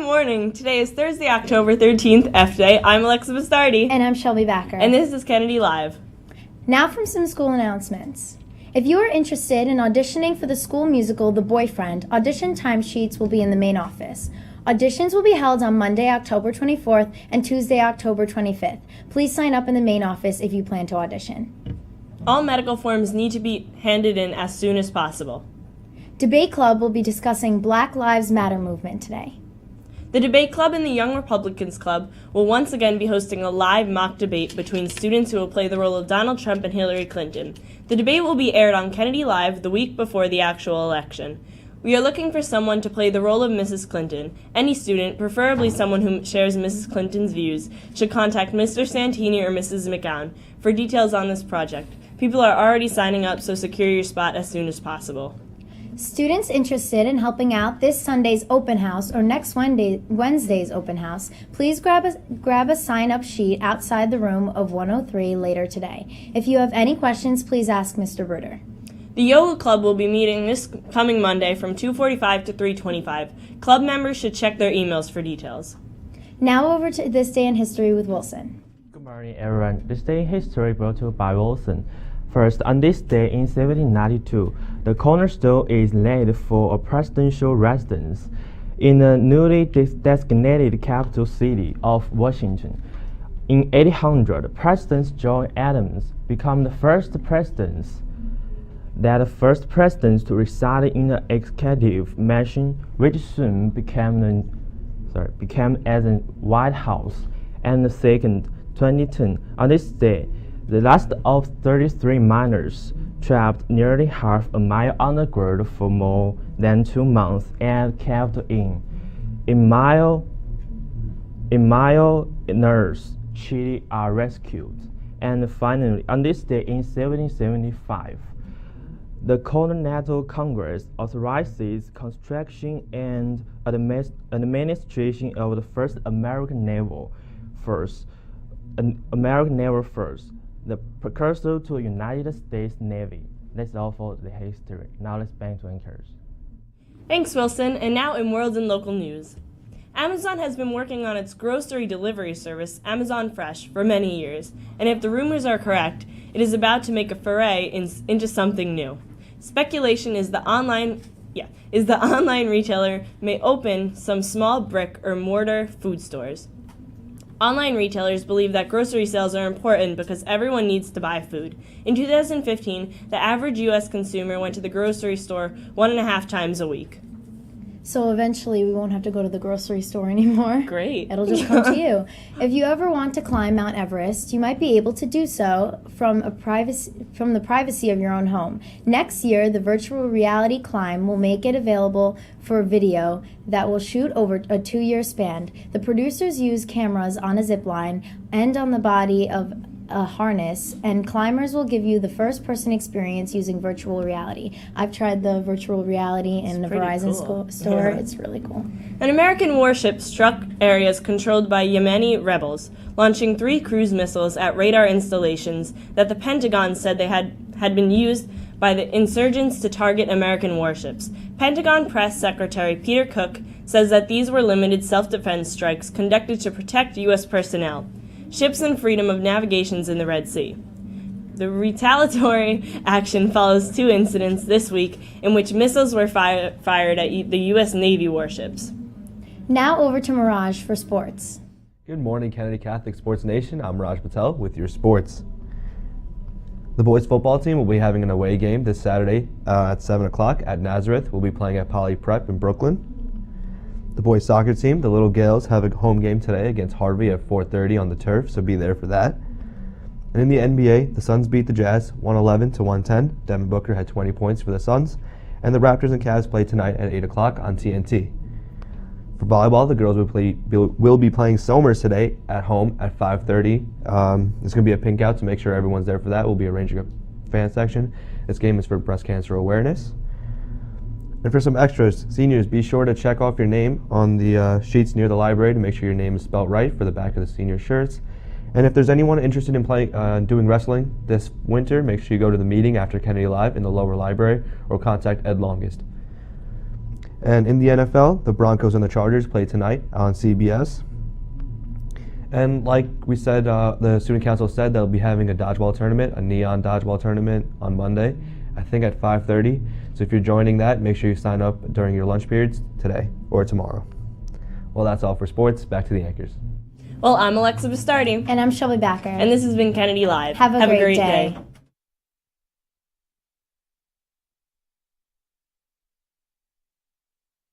morning. Today is Thursday, October 13th, F Day. I'm Alexa Bastardi. And I'm Shelby Backer. And this is Kennedy Live. Now from some school announcements. If you are interested in auditioning for the school musical The Boyfriend, audition timesheets will be in the main office. Auditions will be held on Monday, October 24th and Tuesday, October 25th. Please sign up in the main office if you plan to audition. All medical forms need to be handed in as soon as possible. Debate Club will be discussing Black Lives Matter movement today. The Debate Club and the Young Republicans Club will once again be hosting a live mock debate between students who will play the role of Donald Trump and Hillary Clinton. The debate will be aired on Kennedy Live the week before the actual election. We are looking for someone to play the role of Mrs. Clinton. Any student, preferably someone who shares Mrs. Clinton's views, should contact Mr. Santini or Mrs. McGowan for details on this project. People are already signing up, so secure your spot as soon as possible. Students interested in helping out this Sunday's open house or next Wednesday's open house, please grab a sign-up sheet outside the room of 103 later today. If you have any questions, please ask Mr. Bruder. The Yoga Club will be meeting this coming Monday from 2:45 to 3:25. Club members should check their emails for details. Now over to This Day in History with Wilson. Good morning, everyone. This day in history brought to you by Wilson. First, on this day in 1792, the cornerstone is laid for a presidential residence in the newly designated capital city of Washington. In 1800, President John Adams became the first president to reside in the executive mansion, which soon became as the White House. And the second, 2010, on this day, the last of 33 miners trapped nearly half a mile underground for more than 2 months and kept in miners, Chile are rescued. And finally, on this day in 1775, the Continental Congress authorizes construction and administration of the first American naval force, the precursor to the United States Navy. That's all for the history. Now let's back to anchors. Thanks, Wilson. And now in world and local news. Amazon has been working on its grocery delivery service, Amazon Fresh, for many years, and if the rumors are correct, it is about to make a foray into something new. Speculation is the online retailer may open some small brick or mortar food stores. Online retailers believe that grocery sales are important because everyone needs to buy food. In 2015, the average U.S. consumer went to the grocery store 1.5 times a week. So eventually we won't have to go to the grocery store anymore. Great. It'll just come to you. If you ever want to climb Mount Everest, you might be able to do so from the privacy of your own home. Next year, the virtual reality climb will make it available for video that will shoot over a 2-year span. The producers use cameras on a zip line and on the body of a harness, and climbers will give you the first-person experience using virtual reality. I've tried the virtual reality in the Verizon store. Yeah. It's really cool. An American warship struck areas controlled by Yemeni rebels, launching 3 cruise missiles at radar installations that the Pentagon said they had been used by the insurgents to target American warships. Pentagon Press Secretary Peter Cook says that these were limited self-defense strikes conducted to protect U.S. personnel, ships, and freedom of navigations in the Red Sea. The retaliatory action follows 2 incidents this week in which missiles were fired at the U.S. Navy warships. Now over to Mirage for sports. Good morning, Kennedy Catholic Sports Nation. I'm Raj Patel with your sports. The boys football team will be having an away game this Saturday at 7 o'clock at Nazareth. We'll be playing at Poly Prep in Brooklyn. The boys soccer team, the Little Gales, have a home game today against Harvey at 4:30 on the turf, so be there for that. And in the NBA, the Suns beat the Jazz 111-110. Devin Booker had 20 points for the Suns. And the Raptors and Cavs play tonight at 8 o'clock on TNT. For volleyball, the girls will be playing Somers today at home at 5:30. It's going to be a pink out, so make sure everyone's there for that. We'll be arranging a fan section. This game is for breast cancer awareness. And for some extras, seniors, be sure to check off your name on the sheets near the library to make sure your name is spelled right for the back of the senior shirts. And if there's anyone interested in doing wrestling this winter, make sure you go to the meeting after Kennedy Live in the lower library or contact Ed Longest. And in the NFL, the Broncos and the Chargers play tonight on CBS. And like we said, the student council said they'll be having a dodgeball tournament, a neon dodgeball tournament on Monday, I think at 5:30. So if you're joining that, make sure you sign up during your lunch periods today or tomorrow. Well, that's all for sports. Back to the anchors. Well, I'm Alexa Bastardi. And I'm Shelby Backer. And this has been Kennedy Live. Have a great day. day.